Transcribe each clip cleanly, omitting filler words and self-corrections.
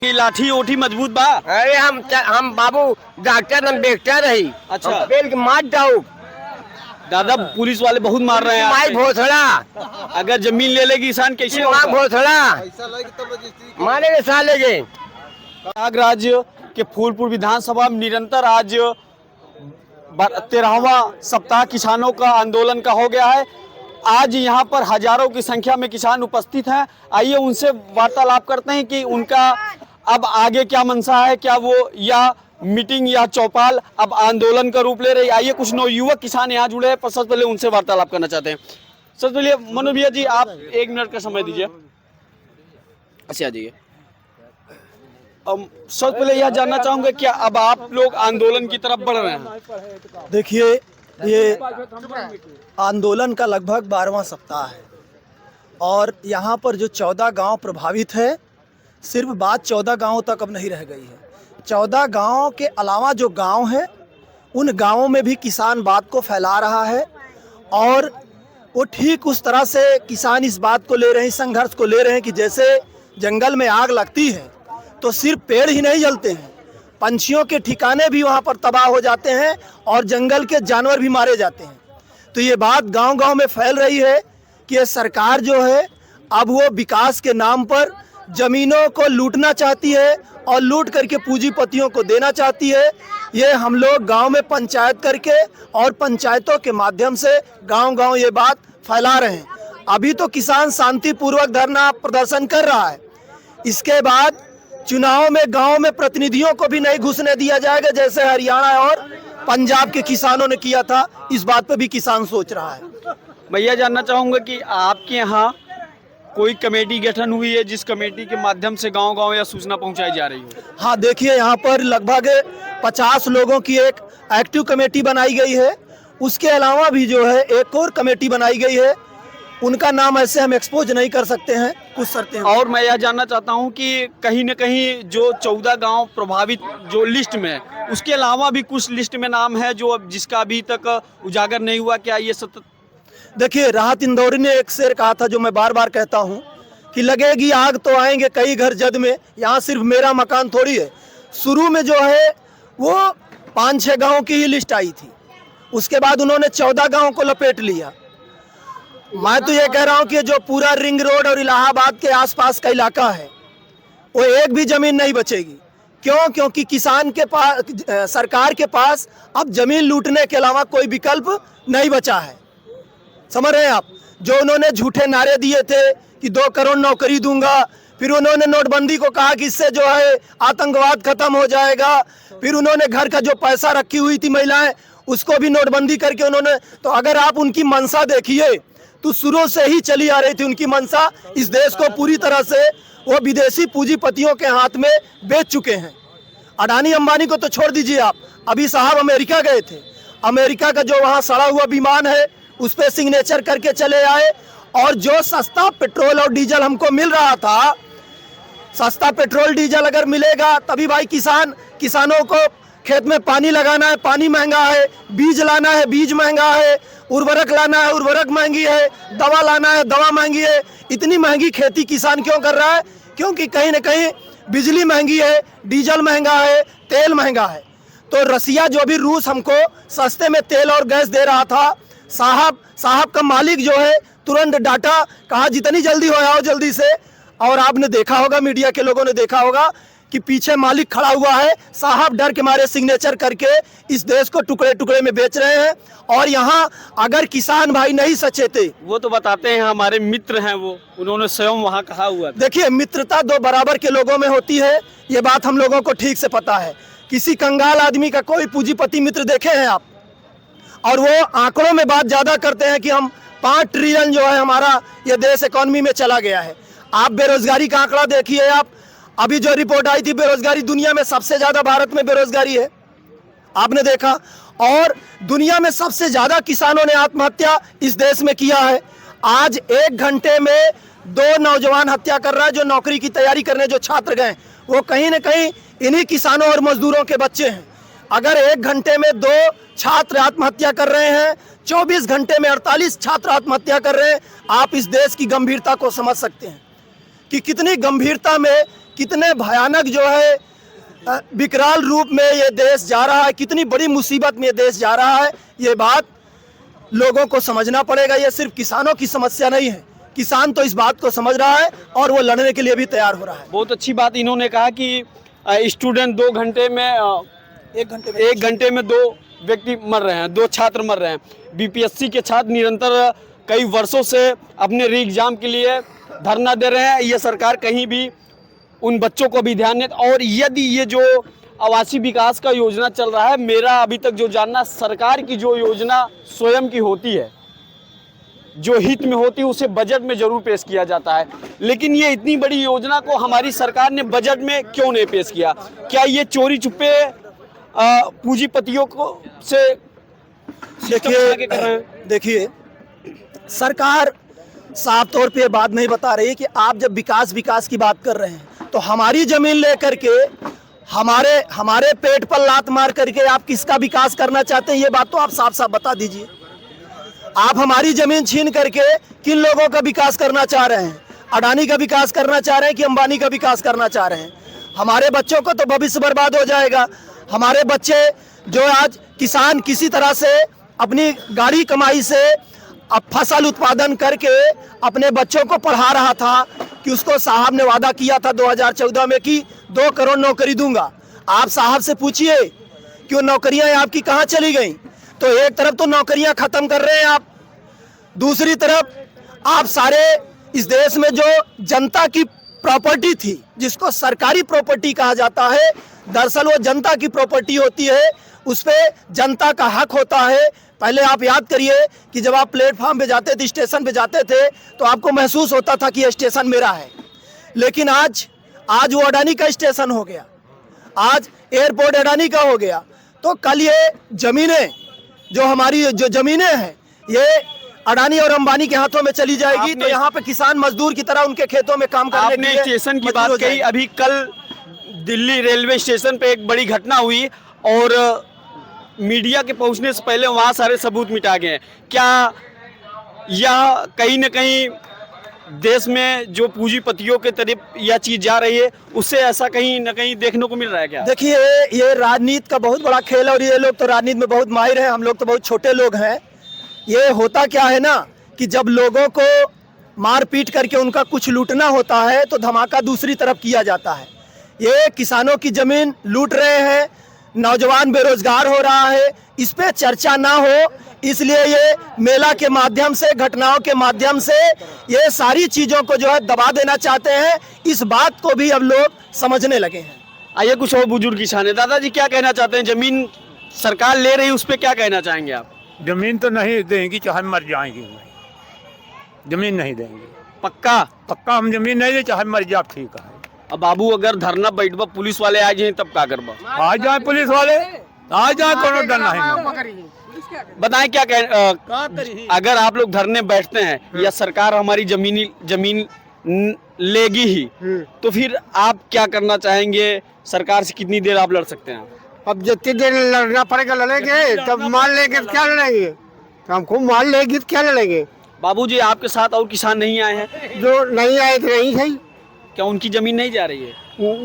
की लाठी ओठी मजबूत बा। अरे हम बाबू डॉक्टर अम्बेडकर रही। अच्छा। बेल के मार जाओ दादा पुलिस वाले बहुत मार रहे हैं माई आप पे। भोसड़ा अगर जमीन ले ले किसान कैसे माँ होगा? भोसड़ा मारेंगे साले के। प्रयागराज के फूलपुर विधानसभा में निरंतर आज 13वां सप्ताह किसानों का आंदोलन का हो गया है। आज यहाँ पर हजारों की संख्या में किसान उपस्थित हैं। आइए उनसे वार्तालाप करते हैं कि उनका अब आगे क्या मनसा है, क्या वो या मीटिंग या चौपाल अब आंदोलन का रूप ले रही। आइए कुछ नवयुवक किसान यहाँ जुड़े हैं, पर सबसे पहले उनसे वार्तालाप करना चाहते हैं। सबसे पहले मनोज भैया जी, आप 1 मिनट का समय दीजिए। अच्छा, आ जाइए। सबसे पहले यह जानना चाहूंगा कि अब आप लोग आंदोलन की तरफ बढ़ रहे हैं। देखिए, ये आंदोलन का लगभग 12वां सप्ताह है और यहाँ पर जो 14 गांव प्रभावित है, सिर्फ बात 14 गांवों तक अब नहीं रह गई है। 14 गांवों के अलावा जो गांव हैं, उन गांवों में भी किसान बात को फैला रहा है और वो ठीक उस तरह से किसान इस बात को ले रहे हैं, संघर्ष को ले रहे हैं कि जैसे जंगल में आग लगती है तो सिर्फ पेड़ ही नहीं जलते हैं, पंछियों के ठिकाने भी वहाँ पर तबाह हो जाते हैं और जंगल के जानवर भी मारे जाते हैं। तो ये बात गांव-गांव में फैल रही है कि ये सरकार जो है अब वो विकास के नाम पर ज़मीनों को लूटना चाहती है और लूट करके पूंजीपतियों को देना चाहती है। ये हम लोग गांव में पंचायत करके और पंचायतों के माध्यम से गांव-गांव ये बात फैला रहे हैं। अभी तो किसान शांतिपूर्वक धरना प्रदर्शन कर रहा है, इसके बाद चुनाव में गांव में प्रतिनिधियों को भी नहीं घुसने दिया जाएगा, जैसे हरियाणा और पंजाब के किसानों ने किया था। इस बात पे भी किसान सोच रहा है। मैं यह जानना चाहूंगा कि आपके यहाँ कोई कमेटी गठन हुई है जिस कमेटी के माध्यम से गांव-गांव या सूचना पहुंचाई जा रही हो? हाँ, देखिए, यहाँ पर लगभग 50 लोगों की एक एक्टिव कमेटी बनाई गई है। उसके अलावा भी जो है एक और कमेटी बनाई गई है, उनका नाम ऐसे हम एक्सपोज नहीं कर सकते हैं, कुछ शर्तें हैं। और मैं यह जानना चाहता हूं कि कहीं न कहीं जो 14 गांव प्रभावित जो लिस्ट में है, उसके अलावा भी कुछ लिस्ट में नाम है जो जिसका अभी तक उजागर नहीं हुआ। क्या ये सतत? देखिए, राहत इंदौरी ने एक शेर कहा था जो मैं बार बार कहता हूँ कि लगेगी आग तो आएंगे कई घर जद में, यहाँ सिर्फ मेरा मकान थोड़ी है। शुरू में जो है वो 5-6 गाँव की ही लिस्ट आई थी, उसके बाद उन्होंने 14 गाँव को लपेट लिया। मैं तो ये कह रहा हूँ कि जो पूरा रिंग रोड और इलाहाबाद के आसपास का इलाका है, वो एक भी जमीन नहीं बचेगी। क्यों? क्योंकि किसान के पास, सरकार के पास अब जमीन लूटने के अलावा कोई विकल्प नहीं बचा है। समझ रहे हैं आप? जो उन्होंने झूठे नारे दिए थे कि 2 करोड़ नौकरी दूंगा, फिर उन्होंने नोटबंदी को कहा कि इससे जो है आतंकवाद खत्म हो जाएगा, फिर उन्होंने घर का जो पैसा रखी हुई थी महिलाएं, उसको भी नोटबंदी करके उन्होंने, तो अगर आप उनकी मंशा देखिए तो शुरू से ही चली आ रही थी उनकी मंशा। इस देश को पूरी तरह से वो विदेशी पूंजीपतियों के हाथ में बेच चुके हैं। अडानी अंबानी को तो छोड़ दीजिए आप, अभी साहब अमेरिका गए थे, अमेरिका का जो वहाँ सड़ा हुआ विमान है उस पर सिग्नेचर करके चले आए। और जो सस्ता पेट्रोल और डीजल हमको मिल रहा था, सस्ता पेट्रोल डीजल अगर मिलेगा तभी भाई किसानों को खेत में पानी लगाना है, पानी महंगा है, बीज लाना है, बीज महंगा है, उर्वरक लाना है, उर्वरक महंगी है, दवा लाना है, दवा महंगी है। इतनी महंगी खेती किसान क्यों कर रहा है? क्योंकि कहीं ना कहीं बिजली महंगी है, डीजल महंगा है, तेल महंगा है। तो रसिया जो भी रूस हमको सस्ते में तेल और गैस दे रहा था, साहब का मालिक जो है तुरंत डाटा, कहा जितनी जल्दी हो आओ जल्दी से। और आपने देखा होगा, मीडिया के लोगों ने देखा होगा कि पीछे मालिक खड़ा हुआ है, साहब डर के मारे सिग्नेचर करके इस देश को टुकड़े टुकड़े में बेच रहे हैं। और यहाँ अगर किसान भाई नहीं सचेते, वो तो बताते हैं हमारे मित्र हैं, वो उन्होंने स्वयं वहाँ कहा हुआ था। देखिए, मित्रता 2 बराबर के लोगों में होती है, ये बात हम लोगों को ठीक से पता है। किसी कंगाल आदमी का कोई पूंजीपति मित्र देखे हैं आप? और वो आंकड़ों में बात ज्यादा करते हैं कि हम 5 ट्रिलियन जो है हमारा ये देश इकोनॉमी में चला गया है। आप बेरोजगारी का आंकड़ा देखिए, आप अभी जो रिपोर्ट आई थी, बेरोजगारी दुनिया में सबसे ज्यादा भारत में बेरोजगारी है, आपने देखा। और दुनिया में सबसे ज्यादा किसानों ने आत्महत्या इस देश में किया है। आज 1 घंटे में 2 नौजवान हत्या कर रहा है, जो नौकरी की तैयारी करने जो छात्र गए वो कहीं ना कहीं इन्हीं किसानों और मजदूरों के बच्चे हैं। अगर 1 घंटे में 2 छात्र आत्महत्या कर रहे हैं, 24 घंटे में 48 छात्र आत्महत्या कर रहे हैं, आप इस देश की गंभीरता को समझ सकते हैं कि कितनी गंभीरता में कितने भयानक जो है विकराल रूप में ये देश जा रहा है, कितनी बड़ी मुसीबत में ये देश जा रहा है, ये बात लोगों को समझना पड़ेगा। ये सिर्फ किसानों की समस्या नहीं है, किसान तो इस बात को समझ रहा है और वो लड़ने के लिए भी तैयार हो रहा है। बहुत अच्छी बात इन्होंने कहा कि स्टूडेंट 2 घंटे में 1 घंटे में 2 व्यक्ति मर रहे हैं, 2 छात्र मर रहे हैं। बीपीएससी के छात्र निरंतर कई वर्षों से अपने री एग्जाम के लिए धरना दे रहे हैं। ये सरकार कहीं भी उन बच्चों को भी ध्यान नहीं। और यदि ये जो आवासीय विकास का योजना चल रहा है, मेरा अभी तक जो जानना, सरकार की जो योजना स्वयं की होती है, जो हित में होती है, उसे बजट में जरूर पेश किया जाता है। लेकिन ये इतनी बड़ी योजना को हमारी सरकार ने बजट में क्यों नहीं पेश किया? क्या ये चोरी छुपे पूंजीपतियों को से देखिए सरकार साफ तौर पे बात नहीं बता रही कि आप जब विकास की बात कर रहे हैं तो हमारी जमीन लेकर के हमारे पेट पर लात मार करके आप किसका विकास करना चाहते हैं, ये बात तो आप साफ साफ बता दीजिए। आप हमारी जमीन छीन करके किन लोगों का विकास करना चाह रहे हैं? अडानी का विकास करना चाह रहे हैं कि अंबानी का विकास करना चाह रहे हैं? हमारे बच्चों को तो भविष्य बर्बाद हो जाएगा। हमारे बच्चे जो आज किसान किसी तरह से अपनी गाड़ी कमाई से अब फसल उत्पादन करके अपने बच्चों को पढ़ा रहा था कि उसको साहब ने वादा किया था 2014 में कि 2 करोड़ नौकरी दूंगा। आप साहब से पूछिए कि वो नौकरियां आपकी कहां चली गई? तो एक तरफ तो नौकरियां खत्म कर रहे हैं आप, दूसरी तरफ आप सारे इस देश में जो जनता की प्रॉपर्टी थी, जिसको सरकारी प्रॉपर्टी कहा जाता है, दरअसल वो जनता की प्रॉपर्टी होती है, उस पे जनता का हक होता है। पहले आप याद करिए कि जब आप प्लेटफॉर्म पे जाते थे, स्टेशन पे जाते थे, तो आपको महसूस होता था कि ये स्टेशन मेरा है। लेकिन आज वो अडानी का स्टेशन हो गया, आज एयरपोर्ट अडानी का हो गया। तो कल ये जमीनें जो हमारी जो जमीनें हैं, ये अडानी और अंबानी के हाथों में चली जाएगी। तो यहाँ पे किसान मजदूर की तरह उनके खेतों में काम करने के लिए स्टेशन की बात कही। अभी कल दिल्ली रेलवे स्टेशन पे एक बड़ी घटना हुई और मीडिया के पहुंचने से पहले वहां सारे सबूत मिटा गए। क्या यह कहीं न कहीं देश में जो पूंजीपतियों के तरफ यह चीज जा रही है, उससे ऐसा कहीं न कहीं देखने को मिल रहा है क्या? देखिए, ये राजनीति का बहुत बड़ा खेल है और ये लोग तो राजनीति में बहुत माहिर हैं, हम लोग तो बहुत छोटे लोग हैं। ये होता क्या है ना कि जब लोगों को मार पीट करके उनका कुछ लूटना होता है तो धमाका दूसरी तरफ किया जाता है। ये किसानों की जमीन लूट रहे हैं, नौजवान बेरोजगार हो रहा है, इस पे चर्चा ना हो, इसलिए ये मेला के माध्यम से, घटनाओं के माध्यम से ये सारी चीजों को जो है दबा देना चाहते हैं। इस बात को भी अब लोग समझने लगे हैं। आइए कुछ और बुजुर्ग किसान है। दादाजी क्या कहना चाहते हैं? जमीन सरकार ले रही है, उस पर क्या कहना चाहेंगे आप? जमीन तो नहीं देंगी, चाहे मर जाएंगे, जमीन नहीं देंगे। पक्का हम जमीन नहीं दे, चाहे मर जाए, ठीक है। अब बाबू अगर धरना बैठबा, पुलिस वाले आ जाए तब क्या करबा? आ जाए पुलिस वाले, आ जाए, कोनो डर नहीं। बताएं क्या अगर आप लोग धरने बैठते हैं या सरकार हमारी जमीन लेगी ही, तो फिर आप क्या करना चाहेंगे? सरकार से कितनी देर आप लड़ सकते हैं? अब जितनी देर लड़ना पड़ेगा लड़ेंगे, तब मान लेंगे तो क्या लड़ेंगे? तो हमको मान लेगी तो क्या लड़ेंगे? बाबूजी, आपके साथ और किसान नहीं आए हैं? जो नहीं आए तो नहीं सही। क्या उनकी जमीन नहीं जा रही है?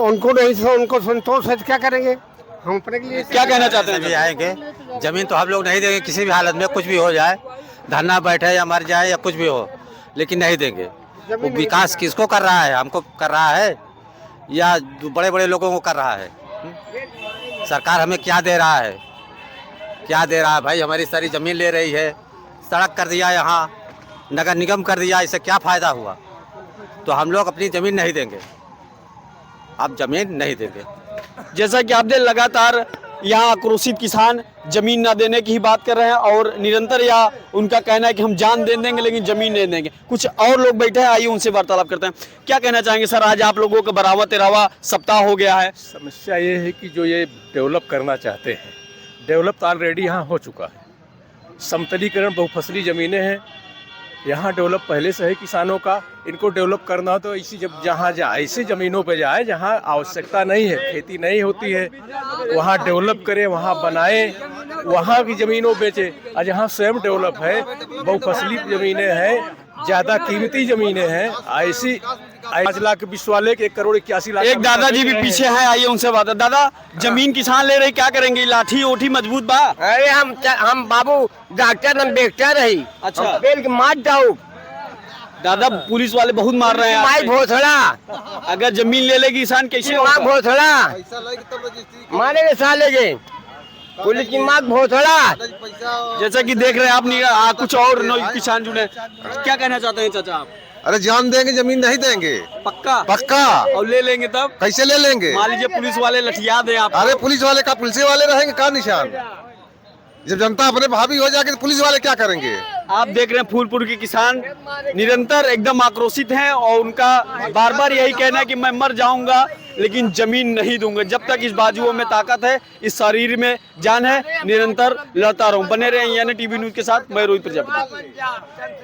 उनको नहीं, उनको संतोष है तो क्या करेंगे? हम अपने के लिए क्या कहना चाहते हैं? आएंगे, जमीन तो हम लोग नहीं देंगे किसी भी हालत में, कुछ भी हो जाए, धरना बैठे या मर जाए या कुछ भी हो, लेकिन नहीं देंगे। वो विकास किसको कर रहा है? हमको कर रहा है या बड़े बड़े लोगों को कर रहा है? सरकार हमें क्या दे रहा है? क्या दे रहा है भाई? हमारी सारी जमीन ले रही है, सड़क कर दिया, यहाँ नगर निगम कर दिया, इससे क्या फ़ायदा हुआ? तो हम लोग अपनी ज़मीन नहीं देंगे, आप ज़मीन नहीं देंगे। जैसा कि आपने लगातार यहाँ आक्रोशित किसान जमीन ना देने की ही बात कर रहे हैं और निरंतर या उनका कहना है कि हम जान दे देंगे लेकिन जमीन नहीं देंगे। कुछ और लोग बैठे हैं, आइए उनसे वार्तालाप करते हैं। क्या कहना चाहेंगे सर? आज आप लोगों का 12वां 13वां सप्ताह हो गया है। समस्या ये है कि जो ये डेवलप करना चाहते हैं, डेवलप तो ऑलरेडी यहाँ हो चुका है। समतलीकरण बहुफसली ज़मीनें हैं, यहाँ डेवलप पहले से है किसानों का। इनको डेवलप करना हो तो इसी जब जहाँ ऐसे ज़मीनों पे जाए जहाँ आवश्यकता नहीं है, खेती नहीं होती है, वहाँ डेवलप करे, वहाँ बनाए, वहाँ की ज़मीनों बेचे। और जहाँ स्वयं डेवलप है, बहुफसली ज़मीनें हैं, ज़्यादा कीमती ज़मीनें हैं, ऐसी 5 लाख 20 वाले के 1 करोड़ 81 लाख। एक दादाजी भी पीछे हैं, आइए उनसे बात है। दादा, जमीन किसान ले रहे, क्या करेंगे? लाठी ओठी मजबूत बा? अरे हम बाबू डॉक्टर हम बेचता रही। अच्छा। बेल के मार जाओ दादा, पुलिस वाले बहुत मार रहे हैं माई आपसे। भोसड़ा अगर जमीन ले ले किसान कैसे माँ होगा? भोसड़ा मारेंगे साले के पुलिस की माँ भोसड़ा। जैसा कि देख रहे हैं आप, कुछ और किसान जुड़े, क्या कहना चाहते हैं चाचा आप? अरे जान देंगे, जमीन नहीं देंगे, पक्का? पक्का। और ले लेंगे तब? कैसे ले लेंगे? मान लीजिए पुलिस वाले लठिया दे आप। अरे पुलिस वाले का पुलिस वाले रहेंगे का निशान? जब जनता अपने भावी हो जाएगी तो पुलिस वाले क्या करेंगे? आप देख रहे हैं फूलपुर के किसान निरंतर एकदम आक्रोशित हैं और उनका बार बार यही कहना है कि मैं मर जाऊंगा लेकिन जमीन नहीं दूंगा। जब तक इस बाजुओं में ताकत है, इस शरीर में जान है, निरंतर लड़ता रहूं। बने रहे यानी टीवी न्यूज के साथ, मैं रोहित प्रजापति।